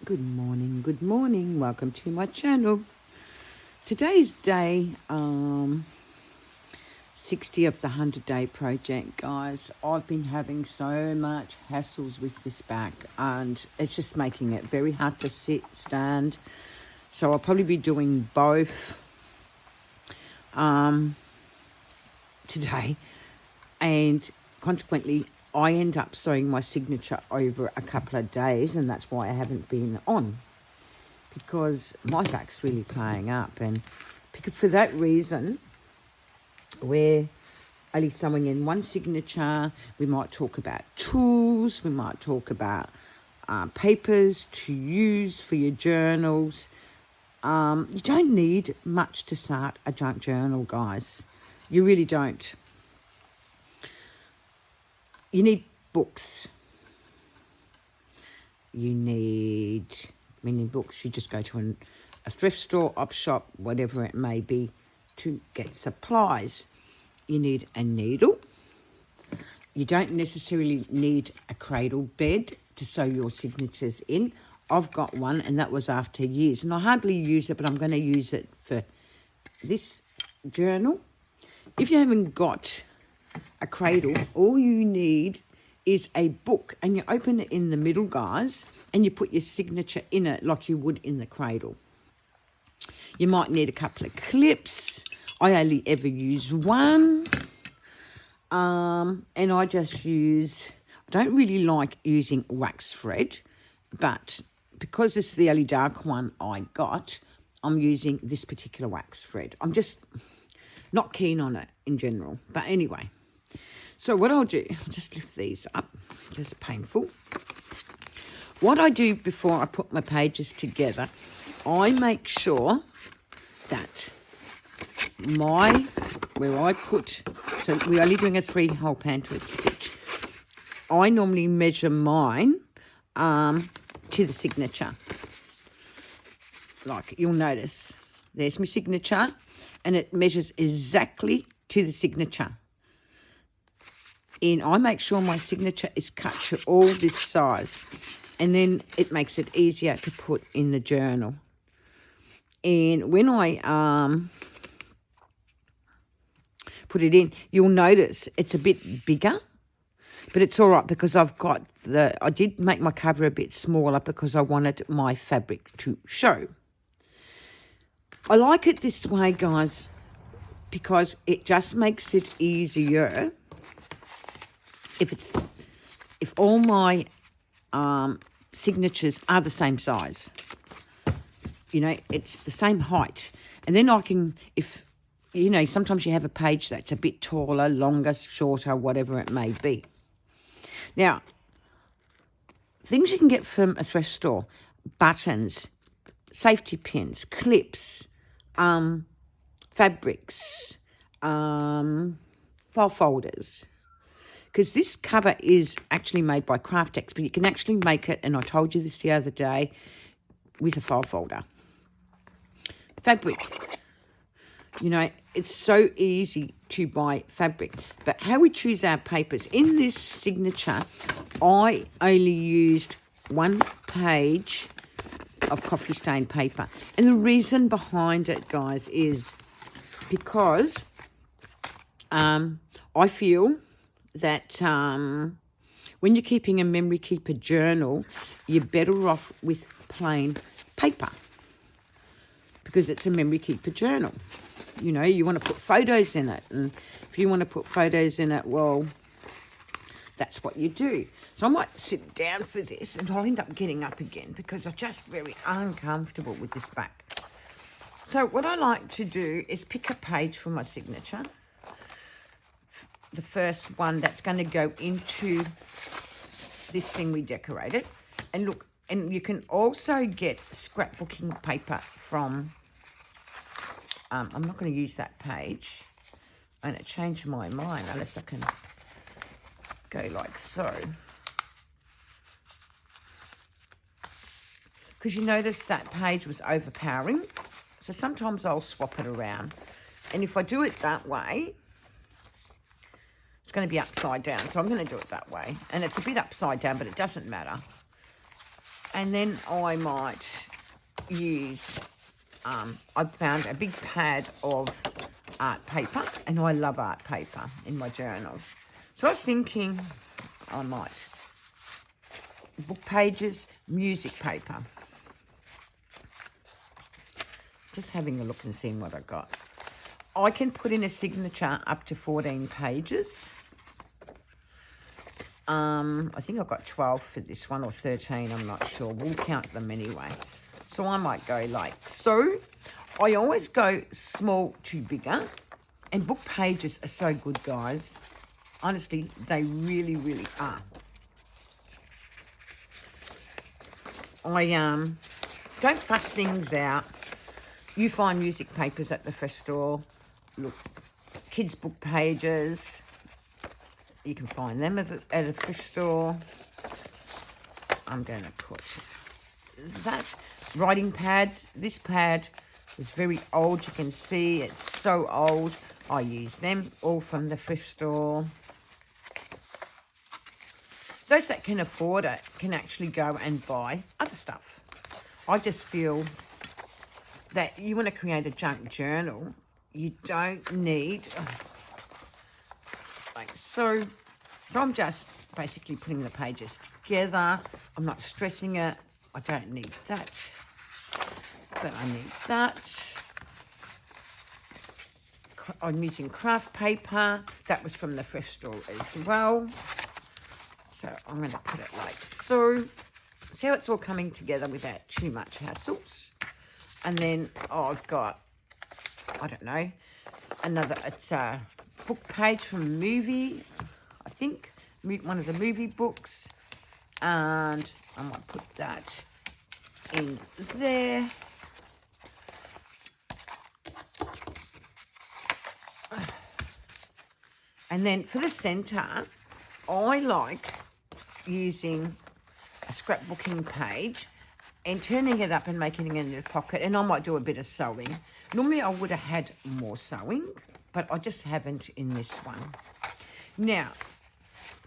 Good morning. Welcome to my channel. Today's day 60 of the 100-day project, guys. I've been having so much hassles with this back and it's just making it very hard to stand. So I'll probably be doing both today, and consequently I end up sewing my signature over a couple of days, and that's why I haven't been on, because my back's really playing up. And for that reason, we're only sewing in one signature. We might talk about tools, we might talk about papers to use for your journals. You don't need much to start a junk journal, guys. You really don't. You need books. You need books. You just go to a thrift store, op shop, whatever it may be, to get supplies. You need a needle. You don't necessarily need a cradle bed to sew your signatures in. I've got one, and that was after years. And I hardly use it, but I'm going to use it for this journal. If you haven't got a cradle, all you need is a book, and you open it in the middle, guys, and you put your signature in it like you would in the cradle. You might need a couple of clips. I only ever use one, and I don't really like using wax thread, but because this is the only dark one I got, I'm using this particular wax thread. I'm just not keen on it in general, but anyway. So what I'll do, I'll just lift these up, just painful. What I do before I put my pages together, I make sure that where I put, so we're only doing a 3-hole pantry stitch. I normally measure mine to the signature. Like you'll notice, there's my signature, and it measures exactly to the signature. And I make sure my signature is cut to all this size, and then it makes it easier to put in the journal. And when I put it in, you'll notice it's a bit bigger, but it's all right because I did make my cover a bit smaller because I wanted my fabric to show. I like it this way, guys, because it just makes it easier. If all my signatures are the same size, it's the same height, and then I can, sometimes you have a page that's a bit taller, longer, shorter, whatever it may be. Now, things you can get from a thrift store: buttons, safety pins, clips, fabrics, file folders. Because this cover is actually made by Craftex, but you can actually make it, and I told you this the other day, with a file folder. Fabric. It's so easy to buy fabric. But how we choose our papers, in this signature, I only used one page of coffee stain paper. And the reason behind it, guys, is because I feel that when you're keeping a memory keeper journal, you're better off with plain paper, because it's a memory keeper journal. You want to put photos in it, and if you want to put photos in it, well, that's what you do. So I might sit down for this, and I'll end up getting up again because I'm just very uncomfortable with this back. So what I like to do is pick a page for my signature, the first one that's going to go into this thing we decorated. And look, and you can also get scrapbooking paper from, I'm not going to use that page, and it changed my mind unless I can go like so. Because you notice that page was overpowering, so sometimes I'll swap it around. And if I do it that way, it's going to be upside down, so I'm going to do it that way. And it's a bit upside down, but it doesn't matter. And then I might use, I found a big pad of art paper, and I love art paper in my journals. So I was thinking I might book pages, music paper. Just having a look and seeing what I got. I can put in a signature up to 14 pages. I think I've got 12 for this one, or 13, I'm not sure. We'll count them anyway. So I might go like so. I always go small to bigger. And book pages are so good, guys. Honestly, they really, really are. I don't fuss things out. You find music papers at the thrift store. Look, kids' book pages. You can find them at a thrift store. I'm going to put that. Writing pads. This pad was very old. You can see it's so old. I use them all from the thrift store. Those that can afford it can actually go and buy other stuff. I just feel that you want to create a junk journal. You don't need... like so. So I'm just basically putting the pages together. I'm not stressing it. I don't need that. But I need that. I'm using craft paper. That was from the thrift store as well. So I'm going to put it like so. See how it's all coming together without too much hassles. And then I've got, I don't know, another, it's a book page from a movie, I think, one of the movie books. And I might put that in there. And then for the centre, I like using a scrapbooking page and turning it up and making it in the pocket. And I might do a bit of sewing. Normally I would have had more sewing, but I just haven't in this one. Now,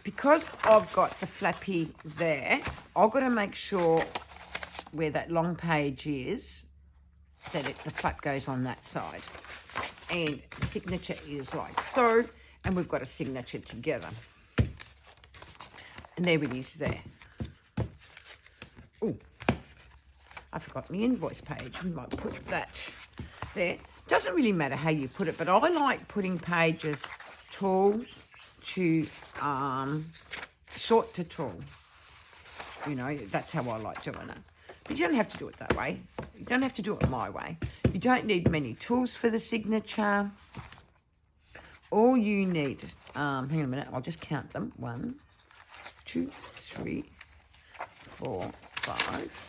because I've got the flappy there, I've got to make sure where that long page is, that the flap goes on that side. And the signature is like so, and we've got a signature together. And there it is there. Oh, I forgot my invoice page. We might put that there. Doesn't really matter how you put it, but I like putting pages tall to short to tall. You know, that's how I like doing it. But you don't have to do it that way. You don't have to do it my way. You don't need many tools for the signature. All you need, hang on a minute, I'll just count them. 1, 2, 3, 4, 5,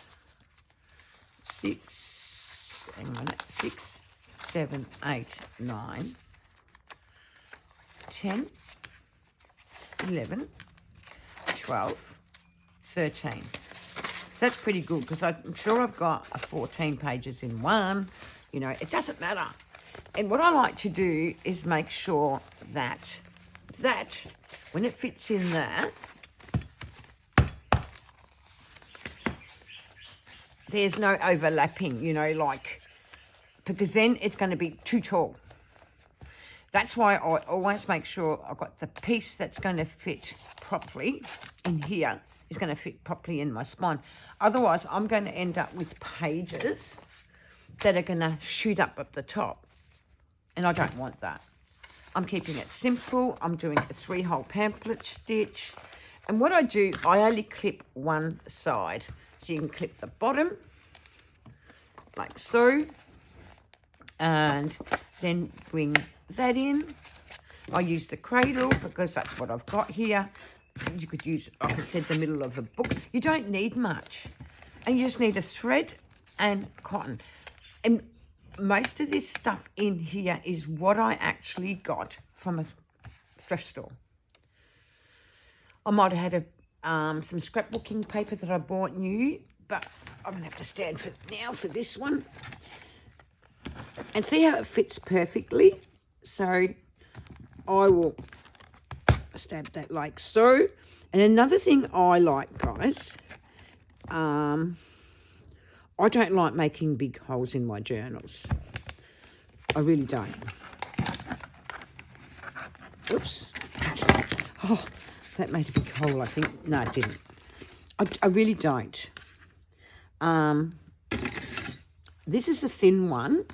6, hang on a minute, 6, 7, 8, 9, 10, 11, 12, 13. So that's pretty good because I'm sure I've got 14 pages in one. You know, it doesn't matter. And what I like to do is make sure that when it fits in there, there's no overlapping, you know, like, because then it's going to be too tall. That's why I always make sure I've got the piece that's going to fit properly in here is going to fit properly in my spine. Otherwise, I'm going to end up with pages that are going to shoot up at the top. And I don't want that. I'm keeping it simple. I'm doing a 3-hole pamphlet stitch. And what I do, I only clip one side. So you can clip the bottom, like so. And then bring that in. I use the cradle because that's what I've got here. You could use, like I said, the middle of a book. You don't need much. And you just need a thread and cotton. And most of this stuff in here is what I actually got from a thrift store. I might have had some scrapbooking paper that I bought new, but I'm going to have to stand for now for this one. And see how it fits perfectly? So I will stab that like so. And another thing I like, guys, I don't like making big holes in my journals. I really don't. Oops. Oh, that made a big hole, I think. No, it didn't. I really don't. This is a thin one.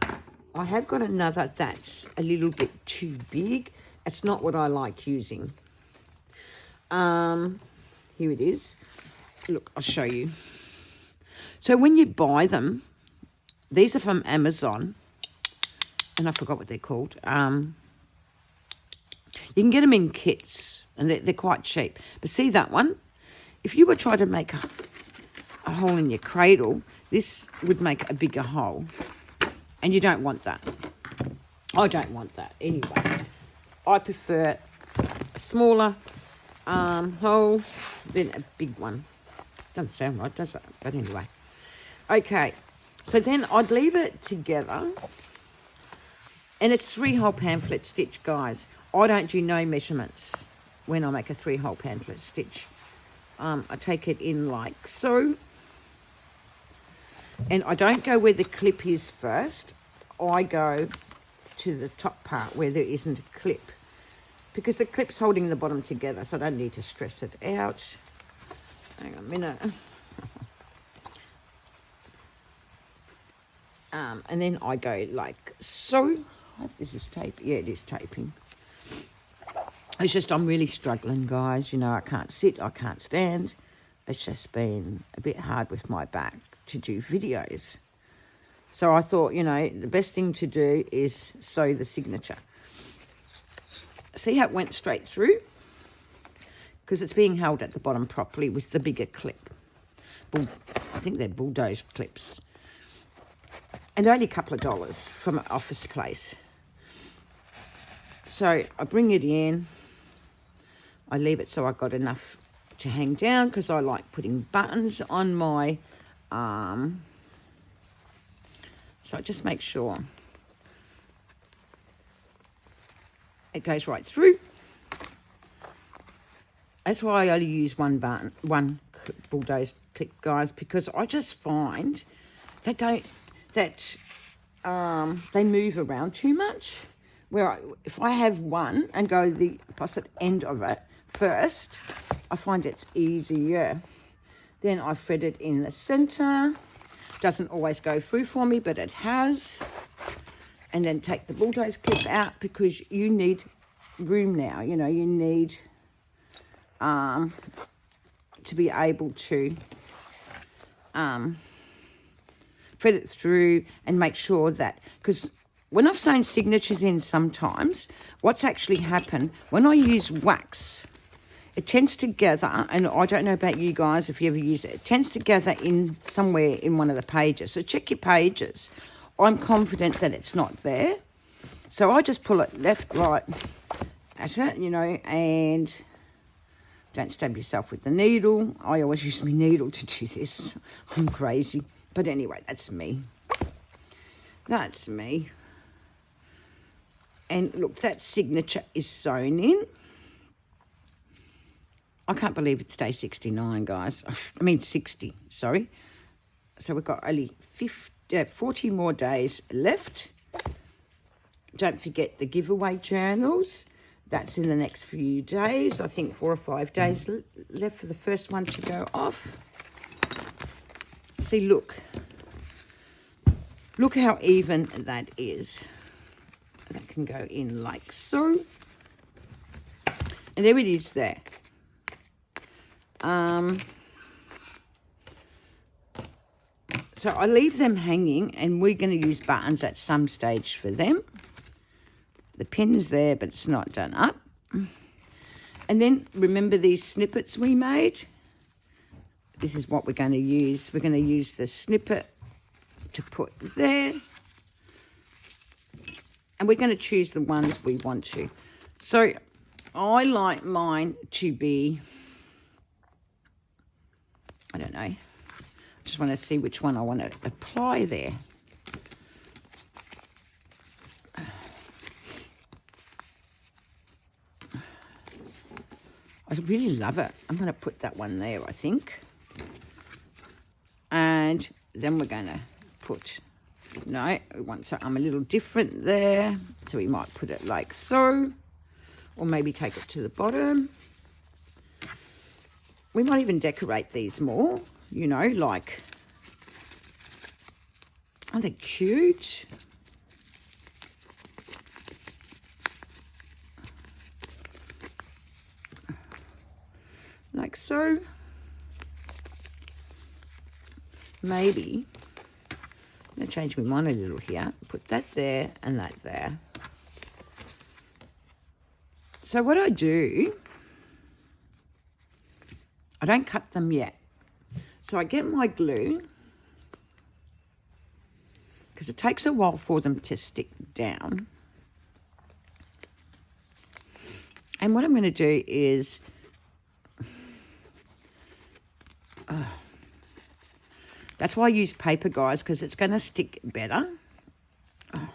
I have got another that's a little bit too big. It's not what I like using. Here it is. Look, I'll show you. So when you buy them, these are from Amazon, and I forgot what they're called. You can get them in kits, and they're quite cheap. But see that one? If you were trying to make a hole in your cradle, this would make a bigger hole, and you don't want that. I don't want that anyway. I prefer a smaller hole than a big one. Doesn't sound right, does it? But anyway. Okay, so then I'd leave it together. And it's 3-hole pamphlet stitch, guys. I don't do no measurements when I make a 3-hole pamphlet stitch. I take it in like so. And I don't go where the clip is first. I go to the top part where there isn't a clip. Because the clip's holding the bottom together, so I don't need to stress it out. Hang on a minute. And then I go like so. I hope this is tape. Yeah, it is taping. It's just I'm really struggling, guys. You know, I can't sit, I can't stand. It's just been a bit hard with my back to do videos. So I thought, you know, the best thing to do is sew the signature. See how it went straight through? Because it's being held at the bottom properly with the bigger clip. I think they're bulldoze clips. And only a couple of dollars from an office place. So I bring it in. I leave it so I got enough to hang down because I like putting buttons on my arm. So I just make sure it goes right through. That's why I only use one button, one bulldoze clip, guys, because I just find they move around too much. Where if I have one and go the opposite end of it first, I find it's easier. Then I thread it in the center. Doesn't always go through for me, but it has. And then take the bulldoze clip out because you need room now. You know, you need to be able to thread it through and make sure that, because when I've sewn signatures in sometimes, what's actually happened, when I use wax, it tends to gather, and I don't know about you guys if you ever used it, it tends to gather in somewhere in one of the pages. So check your pages. I'm confident that it's not there. So I just pull it left, right at it, you know, and don't stab yourself with the needle. I always use my needle to do this. I'm crazy. But anyway, that's me. That's me. And look, that signature is sewn in. I can't believe it's day 69, guys. I mean 60, sorry. So we've got only 40 more days left. Don't forget the giveaway journals. That's in the next few days. I think 4 or 5 days left for the first one to go off. See, look. Look how even that is. That can go in like so. And there it is there. So I leave them hanging, and we're going to use buttons at some stage for them. The pin's there, but it's not done up. And then remember these snippets we made? This is what we're going to use. We're going to use the snippet to put there. And we're going to choose the ones we want to. So I like mine to be, I don't know. I just want to see which one I want to apply there. I really love it. I'm going to put that one there, I think. And then we're going to put, no, we want something a little different there. So we might put it like so, or maybe take it to the bottom. We might even decorate these more, you know, like, aren't they cute? Like so. Maybe, I'm going to change my mind a little here. Put that there and that there. So what I do, I don't cut them yet. So I get my glue, because it takes a while for them to stick down. And what I'm going to do is, that's why I use paper, guys, because it's going to stick better. Oh.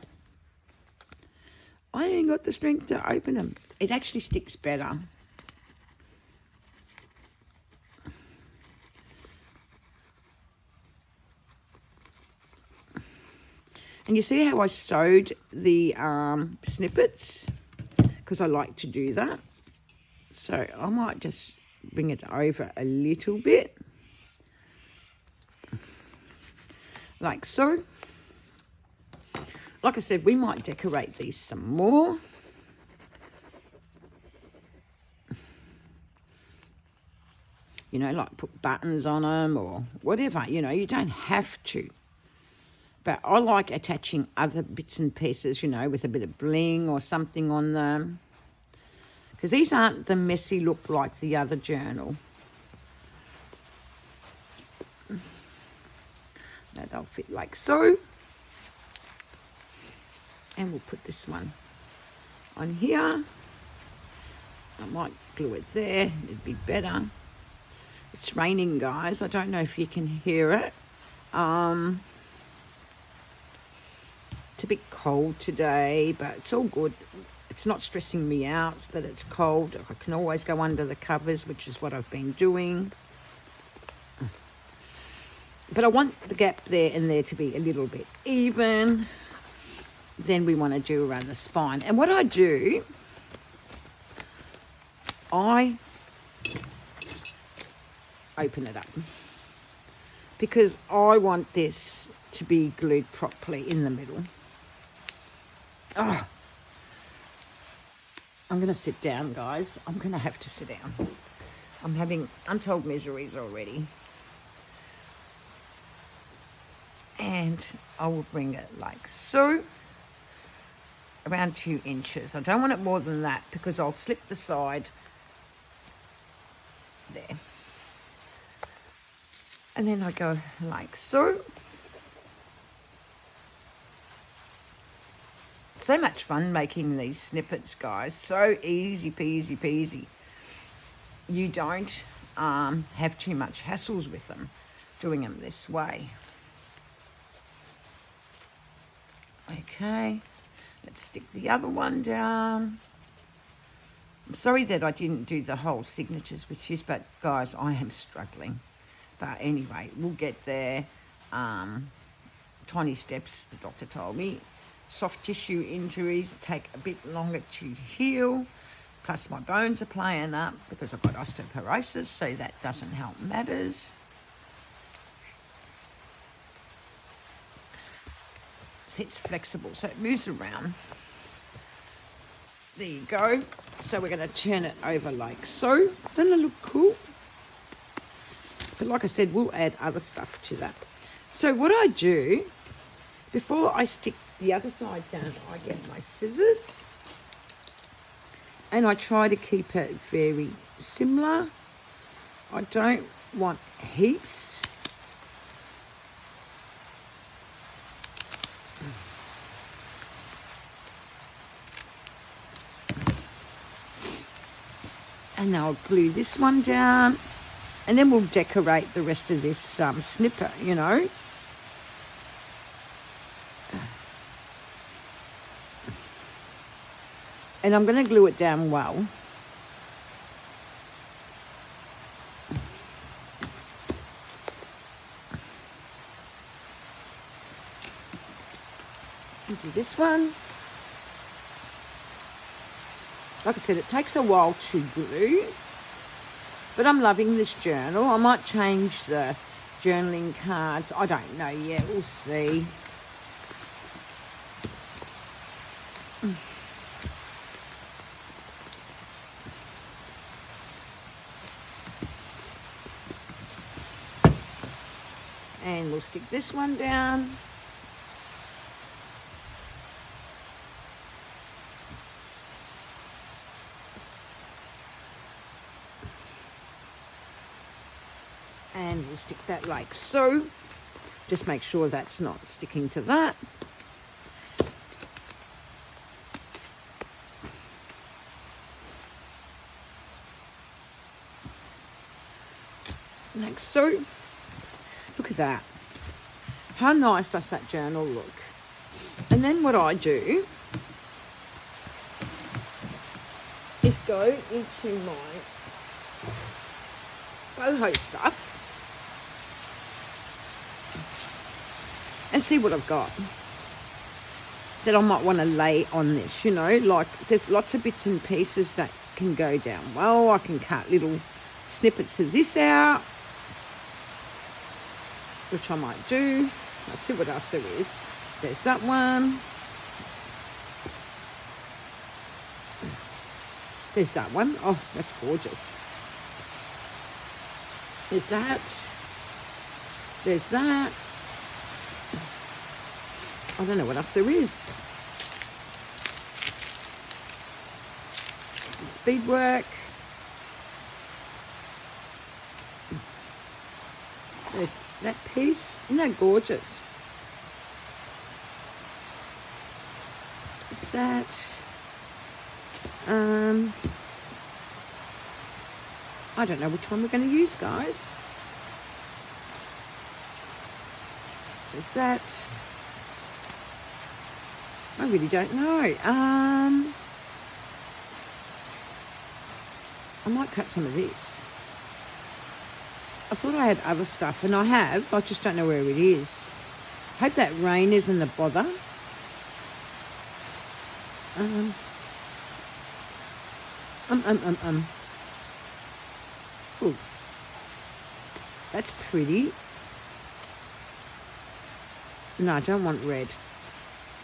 I ain't got the strength to open them. It actually sticks better. And you see how I sewed the snippets? Because I like to do that. So I might just bring it over a little bit. Like so. Like I said, we might decorate these some more. You know, like put buttons on them or whatever. You know, you don't have to. But I like attaching other bits and pieces, you know, with a bit of bling or something on them. Because these aren't the messy look like the other journal. Now they'll fit like so. And we'll put this one on here. I might glue it there. It'd be better. It's raining, guys. I don't know if you can hear it. It's a bit cold today, but it's all good. It's not stressing me out that it's cold. I can always go under the covers, which is what I've been doing. But I want the gap there and there to be a little bit even. Then we want to do around the spine. And what I do, I open it up. Because I want this to be glued properly in the middle. Oh, I'm going to sit down, guys. I'm going to have to sit down. I'm having untold miseries already. And I will bring it like so, around 2 inches. I don't want it more than that because I'll slip the side there. And then I go like so. So much fun making these snippets, guys. So easy peasy peasy. You don't have too much hassles with them, doing them this way. Okay, let's stick the other one down. I'm sorry that I didn't do the whole signatures with you, but guys, I am struggling. But anyway, we'll get there. Tiny steps, the doctor told me. Soft tissue injuries take a bit longer to heal. Plus my bones are playing up because I've got osteoporosis, so that doesn't help matters. See, it's flexible, so it moves around. There you go. So we're going to turn it over like so. Doesn't it look cool? But like I said, we'll add other stuff to that. So what I do, before I stick the other side down, I get my scissors. And I try to keep it very similar. I don't want heaps. And now I'll glue this one down. And then we'll decorate the rest of this snipper, you know. And I'm going to glue it down well. Do this one. Like I said, it takes a while to glue, but I'm loving this journal. I might change the journaling cards. I don't know yet. We'll see. And we'll stick this one down. And we'll stick that like so. Just make sure that's not sticking to that. Like so. Look at that. How nice does that journal look? And then what I do is go into my boho stuff and see what I've got that I might want to lay on this, you know, like there's lots of bits and pieces that can go down well. I can cut little snippets of this out, which I might do. Let's see what else there is. There's that one. There's that one. Oh, that's gorgeous. There's that. There's that. I don't know what else there is. It's beadwork. There's that piece. Isn't that gorgeous? Is that? I don't know which one we're going to use, guys. Is that? I really don't know. I might cut some of this. I thought I had other stuff, and I have. I just don't know where it is. I hope that rain isn't a bother. Ooh. That's pretty. No, I don't want red.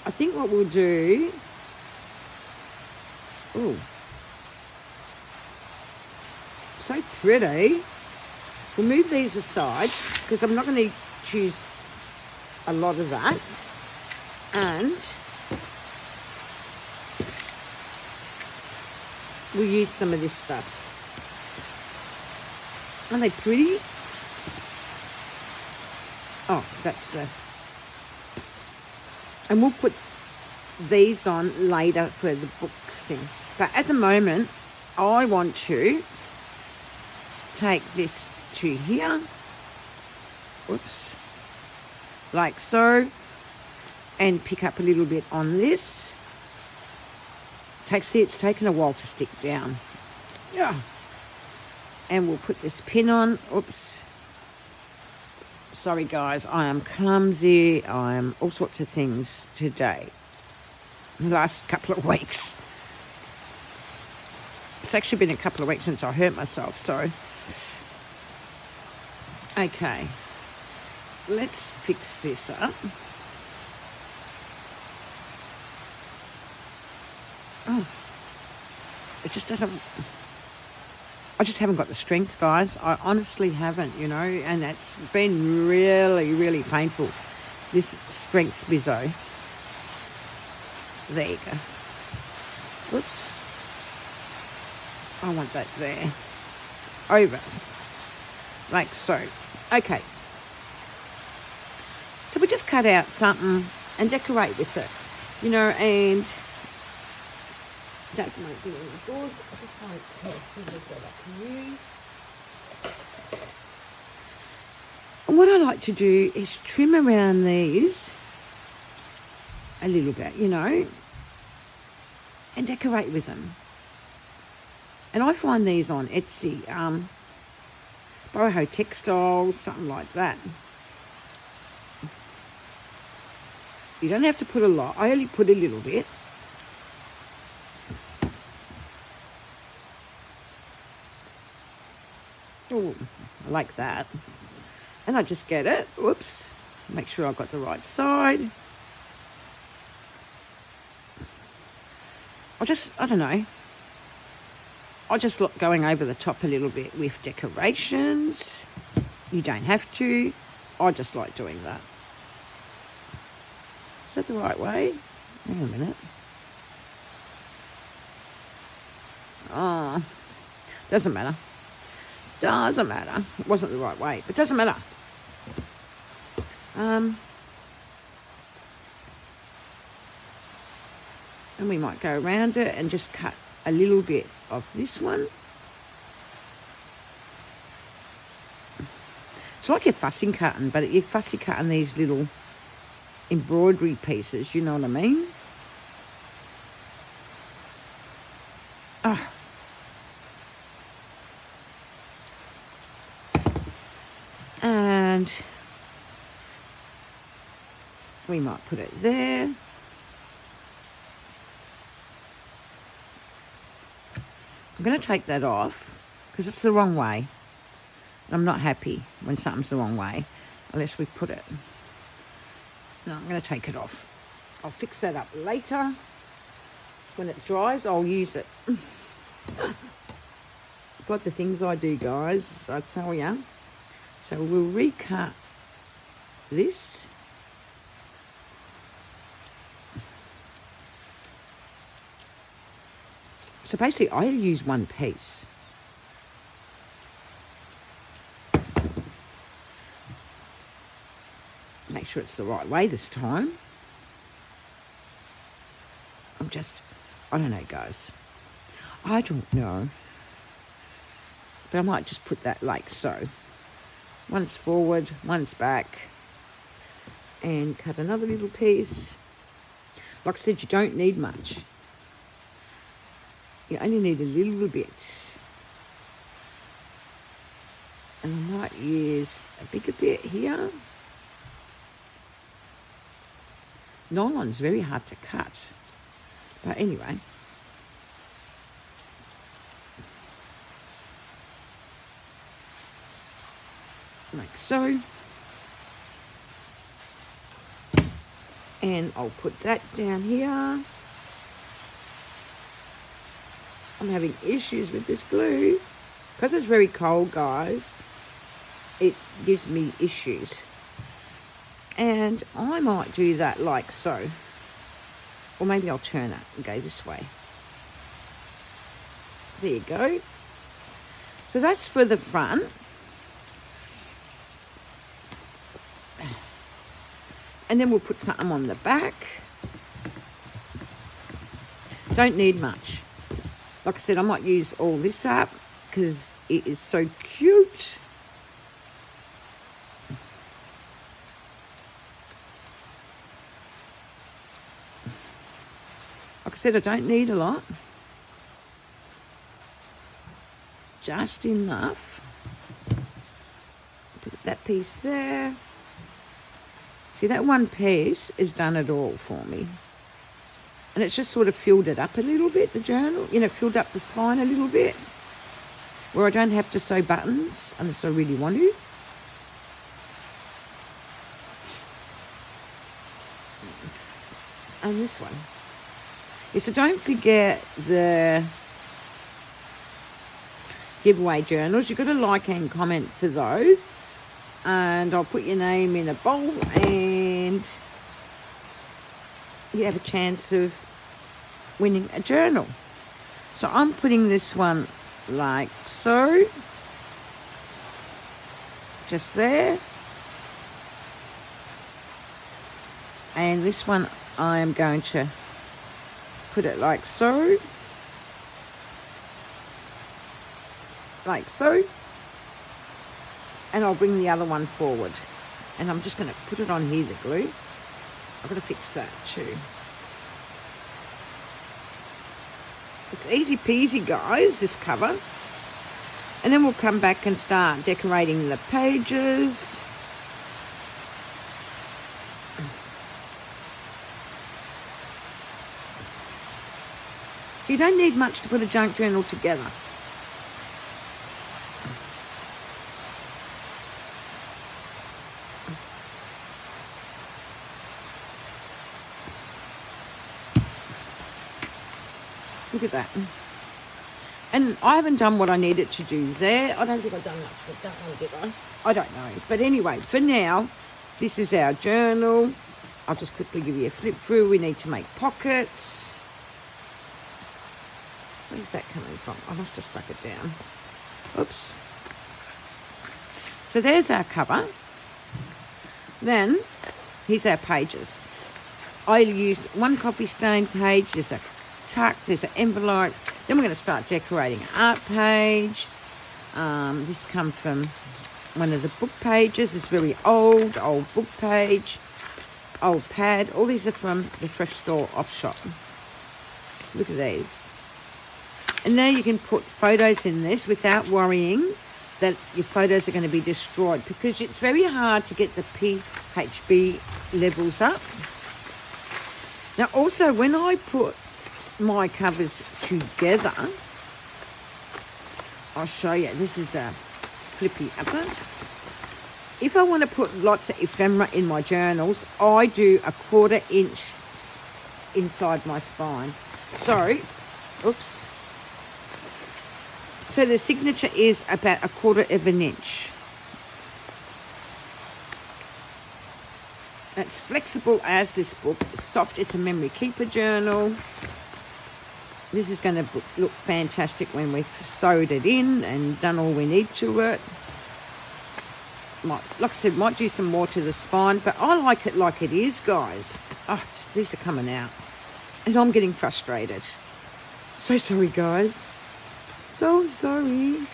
I think what we'll do... Ooh. So pretty. We'll move these aside because I'm not going to choose a lot of that. And we'll use some of this stuff. Aren't they pretty? Oh, that's the... And we'll put these on later for the book thing. But at the moment, I want to take this to here. Whoops. Like so. And pick up a little bit on this. See, it's taken a while to stick down. Yeah. And we'll put this pin on. Oops. Sorry, guys. I am clumsy. I am all sorts of things today. The last couple of weeks. It's actually been a couple of weeks since I hurt myself, so. Okay. Let's fix this up. Oh. It just doesn't... I just haven't got the strength, guys. I honestly haven't, you know, and that's been really, really painful. This strength bizzo. There you go. Whoops. I want that there. Over. Like so. Okay. So we just cut out something and decorate with it, you know, and that might be any good. I just want a pair of scissors that I can use. And what I like to do is trim around these a little bit, you know, and decorate with them. And I find these on Etsy, boho textiles, something like that. You don't have to put a lot. I only put a little bit. Oh, I like that. And I just get it. Whoops. Make sure I've got the right side. I don't know. I just like going over the top a little bit with decorations. You don't have to. I just like doing that. Is that the right way? Hang on a minute. Oh, doesn't matter. Doesn't matter. It wasn't the right way, but doesn't matter. And we might go around it and just cut a little bit of this one. It's like you're fussy cutting, but you're fussy cutting these little embroidery pieces, you know what I mean? And we might put it there. I'm going to take that off because it's the wrong way. I'm not happy when something's the wrong way unless we put it. No, I'm going to take it off. I'll fix that up later. When it dries, I'll use it. Got the things I do, guys, I tell you. So we'll recut this. So basically, I use one piece. Make sure it's the right way this time. I don't know, guys. I don't know. But I might just put that like so. One's forward, one's back. And cut another little piece. Like I said, you don't need much. You only need a little bit. And I might use a bigger bit here. Nylon's very hard to cut. But anyway. Like so. And I'll put that down here. I'm having issues with this glue. Because it's very cold, guys, it gives me issues. And I might do that like so. Or maybe I'll turn it and go this way. There you go. So that's for the front. And then we'll put something on the back. Don't need much. Like I said, I might use all this up because it is so cute. Like I said, I don't need a lot. Just enough. Put that piece there. See, that one piece has done it all for me. And it's just sort of filled it up a little bit, the journal. You know, filled up the spine a little bit. Where I don't have to sew buttons unless I really want to. And this one. Yeah, so don't forget the giveaway journals. You've got to like and comment for those. And I'll put your name in a bowl and you have a chance of winning a journal. So I'm putting this one like so. Just there. And this one I am going to put it like so. Like so. And I'll bring the other one forward. And I'm just going to put it on here, the glue. I've got to fix that too. It's easy peasy, guys, this cover. And then we'll come back and start decorating the pages. So you don't need much to put a junk journal together. Look at that. And I haven't done what I needed to do there. I don't think I've done much with that one, did I? I don't know. But anyway, for now, this is our journal. I'll just quickly give you a flip through. We need to make pockets. Where's that coming from? I must have stuck it down. Oops. So there's our cover. Then, here's our pages. I used one copy stain page. There's a tuck, there's an envelope. Then we're going to start decorating an art page. This comes from one of the book pages. It's very old book page, old pad. All these are from the thrift store op shop. Look at these. And now you can put photos in this without worrying that your photos are going to be destroyed, because it's very hard to get the PHB levels up. Now also, when I put my covers together, I'll show you. This is a flippy upper. If I want to put lots of ephemera in my journals, I do a 1/4 inch inside my spine. So, oops. So the signature is about 1/4 of an inch. It's flexible as this book. It's soft. It's a memory keeper journal. This is going to look fantastic when we've sewed it in and done all we need to it. Like I said, might do some more to the spine, but I like it like it is, guys. Oh, these are coming out. And I'm getting frustrated. So sorry, guys. So sorry.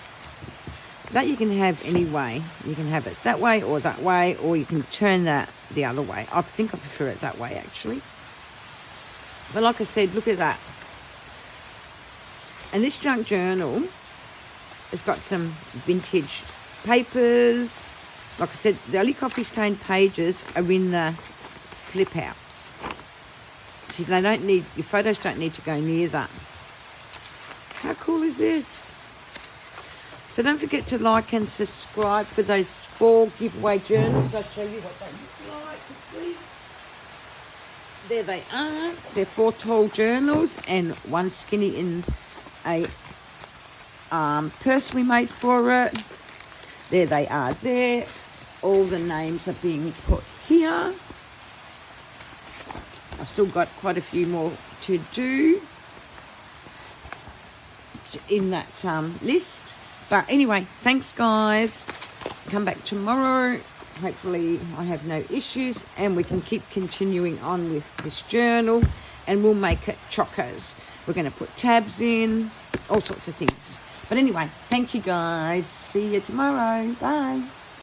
That you can have any way. You can have it that way, or you can turn that the other way. I think I prefer it that way, actually. But like I said, look at that. And this junk journal has got some vintage papers. Like I said, the only copy stained pages are in the flip out. See, they don't need, your photos don't need to go near that. How cool is this? So don't forget to like and subscribe for those 4 giveaway journals. I'll show you what they look like quickly. There they are. They're 4 tall journals and 1 skinny in a purse we made for it. There they are there. All the names are being put here. I've still got quite a few more to do in that list. But anyway, thanks guys. Come back tomorrow. Hopefully I have no issues and we can keep continuing on with this journal, and we'll make it chocos. We're going to put tabs in, all sorts of things. But anyway, thank you guys. See you tomorrow. Bye.